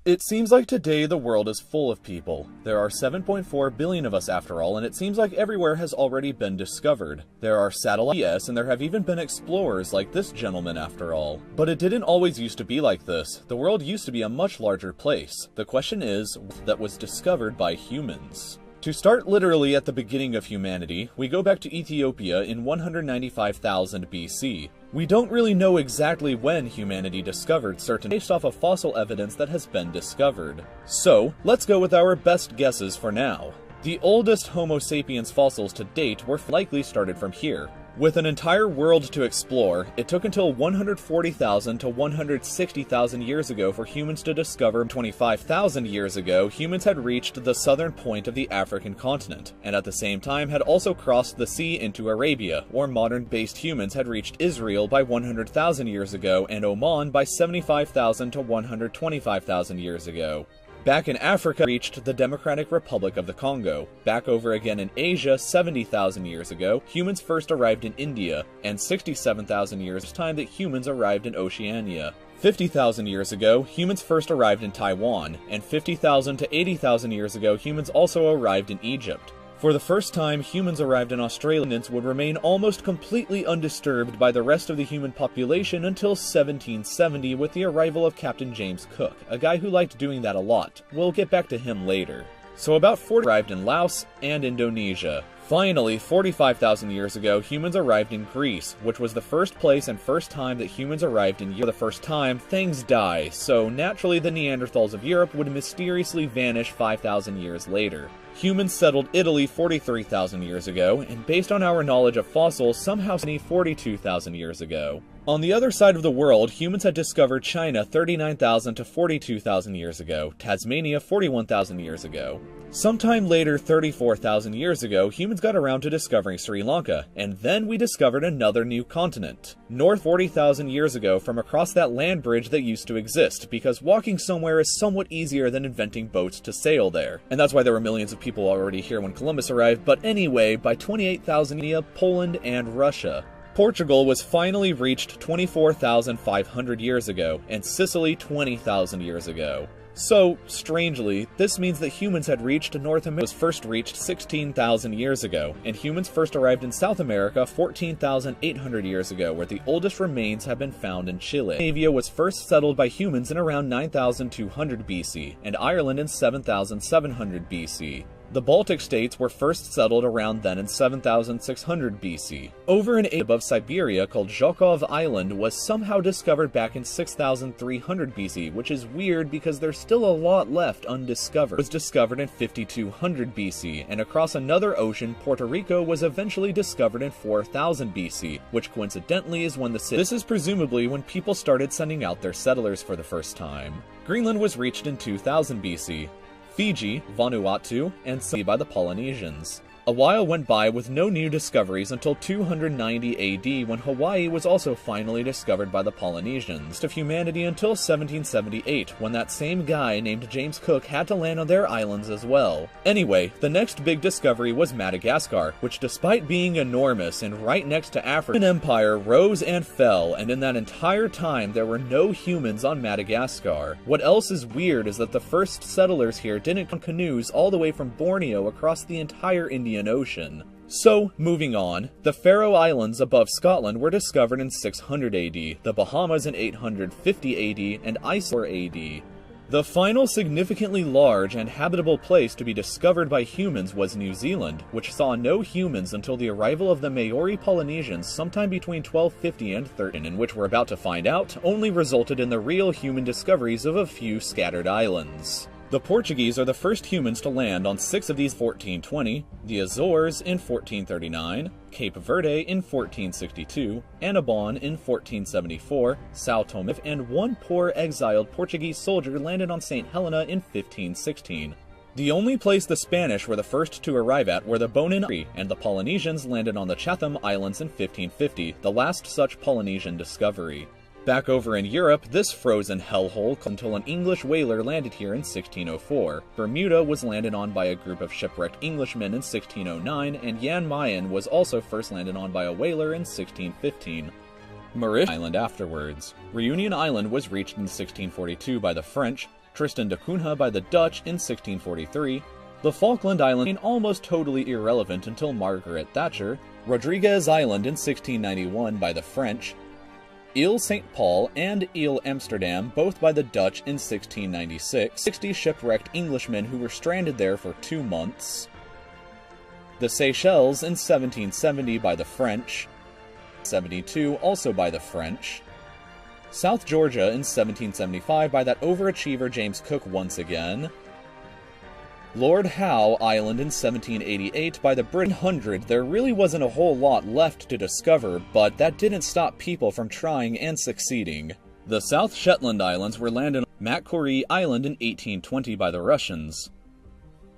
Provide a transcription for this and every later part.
It seems like today the world is full of people. There are 7.4 billion of us after all, and it seems like everywhere has already been discovered. There are satellites, and there have even been explorers like this gentleman after all. But it didn't always used to be like this. The world used to be a much larger place. The question is, that was discovered by humans. To start literally at the beginning of humanity, we go back to Ethiopia in 195,000 BC. We don't really know exactly when humanity discovered certain based off of fossil evidence that has been discovered. So, let's go with our best guesses for now. The oldest Homo sapiens fossils to date were likely started from here. With an entire world to explore, it took until 140,000 to 160,000 years ago for humans to discover. 25,000 years ago, humans had reached the southern point of the African continent, and at the same time had also crossed the sea into Arabia, or modern-based humans had reached Israel by 100,000 years ago, and Oman by 75,000 to 125,000 years ago. Back in Africa, reached the Democratic Republic of the Congo. Back over again in Asia, 70,000 years ago, humans first arrived in India, and 67,000 years time that humans arrived in Oceania. 50,000 years ago, humans first arrived in Taiwan, and 50,000 to 80,000 years ago, humans also arrived in Egypt. For the first time, humans arrived in Australia and would remain almost completely undisturbed by the rest of the human population until 1770 with the arrival of Captain James Cook, a guy who liked doing that a lot. We'll get back to him later. So about 40 arrived in Laos and Indonesia. Finally, 45,000 years ago, humans arrived in Greece, which was the first place and first time that humans arrived in Europe. For the first time, things die, so naturally the Neanderthals of Europe would mysteriously vanish 5,000 years later. Humans settled Italy 43,000 years ago, and based on our knowledge of fossils, somehow 42,000 years ago. On the other side of the world, humans had discovered China 39,000 to 42,000 years ago, Tasmania 41,000 years ago. Sometime later, 34,000 years ago, humans got around to discovering Sri Lanka, and then we discovered another new continent. North 40,000 years ago from across that land bridge that used to exist, because walking somewhere is somewhat easier than inventing boats to sail there. And that's why there were millions of people already here when Columbus arrived, but anyway, by 28,000 India, Poland, and Russia. Portugal was finally reached 24,500 years ago, and Sicily 20,000 years ago. So, strangely, this means that humans had reached North America was first reached 16,000 years ago, and humans first arrived in South America 14,800 years ago, where the oldest remains have been found in Chile. Scandinavia was first settled by humans in around 9,200 BC, and Ireland in 7,700 BC. The Baltic states were first settled around then in 7,600 BC. Over an above Siberia called Zhukov Island was somehow discovered back in 6,300 BC, which is weird because there's still a lot left undiscovered. It was discovered in 5,200 BC, and across another ocean, Puerto Rico was eventually discovered in 4,000 BC, which coincidentally is when the city. This is presumably when people started sending out their settlers for the first time. Greenland was reached in 2000 BC. Fiji, Vanuatu, and Samoa by the Polynesians. A while went by with no new discoveries until 290 AD when Hawaii was also finally discovered by the Polynesians. Of humanity until 1778 when that same guy named James Cook had to land on their islands as well. Anyway, the next big discovery was Madagascar, which despite being enormous and right next to Africa, an empire rose and fell, and in that entire time there were no humans on Madagascar. What else is weird is that the first settlers here didn't come canoes all the way from Borneo across the entire Indian Ocean. So, moving on, the Faroe Islands above Scotland were discovered in 600 AD, the Bahamas in 850 AD, and Iceland AD. The final significantly large and habitable place to be discovered by humans was New Zealand, which saw no humans until the arrival of the Maori Polynesians sometime between 1250 and 13, and which we're about to find out only resulted in the real human discoveries of a few scattered islands. The Portuguese are the first humans to land on 6 of these 1420, the Azores in 1439, Cape Verde in 1462, Annobon in 1474, Sao Tome, and one poor exiled Portuguese soldier landed on St. Helena in 1516. The only place the Spanish were the first to arrive at were the Bonin Islands, and the Polynesians landed on the Chatham Islands in 1550, the last such Polynesian discovery. Back over in Europe, this frozen hellhole until an English whaler landed here in 1604. Bermuda was landed on by a group of shipwrecked Englishmen in 1609, and Jan Mayen was also first landed on by a whaler in 1615. Mauritius Island afterwards. Reunion Island was reached in 1642 by the French. Tristan da Cunha by the Dutch in 1643, the Falkland Islands remain almost totally irrelevant until Margaret Thatcher, Rodriguez Island in 1691 by the French, Ile St. Paul and Ile Amsterdam both by the Dutch in 1696, 60 shipwrecked Englishmen who were stranded there for 2 months, the Seychelles in 1770 by the French, 72 also by the French, South Georgia in 1775 by that overachiever James Cook once again, Lord Howe Island in 1788 by the British. 100, there really wasn't a whole lot left to discover, but that didn't stop people from trying and succeeding. The South Shetland Islands were landed on Macquarie Island in 1820 by the Russians,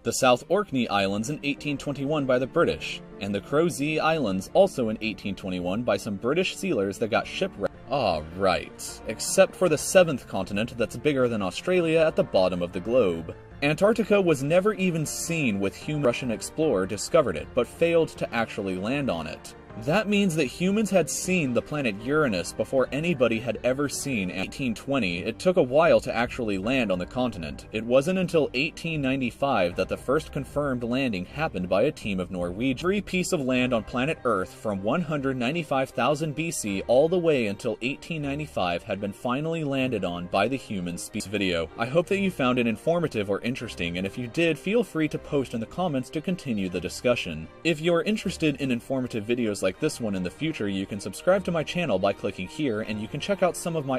the South Orkney Islands in 1821 by the British, and the Crozet Islands also in 1821 by some British sealers that got shipwrecked. Ah, right. Except for the 7th continent that's bigger than Australia at the bottom of the globe. Antarctica was never even seen with human. Russian explorer discovered it, but failed to actually land on it. That means that humans had seen the planet Uranus before anybody had ever seen. In 1820, it took a while to actually land on the continent. It wasn't until 1895 that the first confirmed landing happened by a team of Norwegians. Every piece of land on planet Earth from 195,000 BC all the way until 1895 had been finally landed on by the human species. Video. I hope that you found it informative or interesting, and if you did, feel free to post in the comments to continue the discussion. If you're interested in informative videos like this one in the future, you can subscribe to my channel by clicking here, and you can check out some of my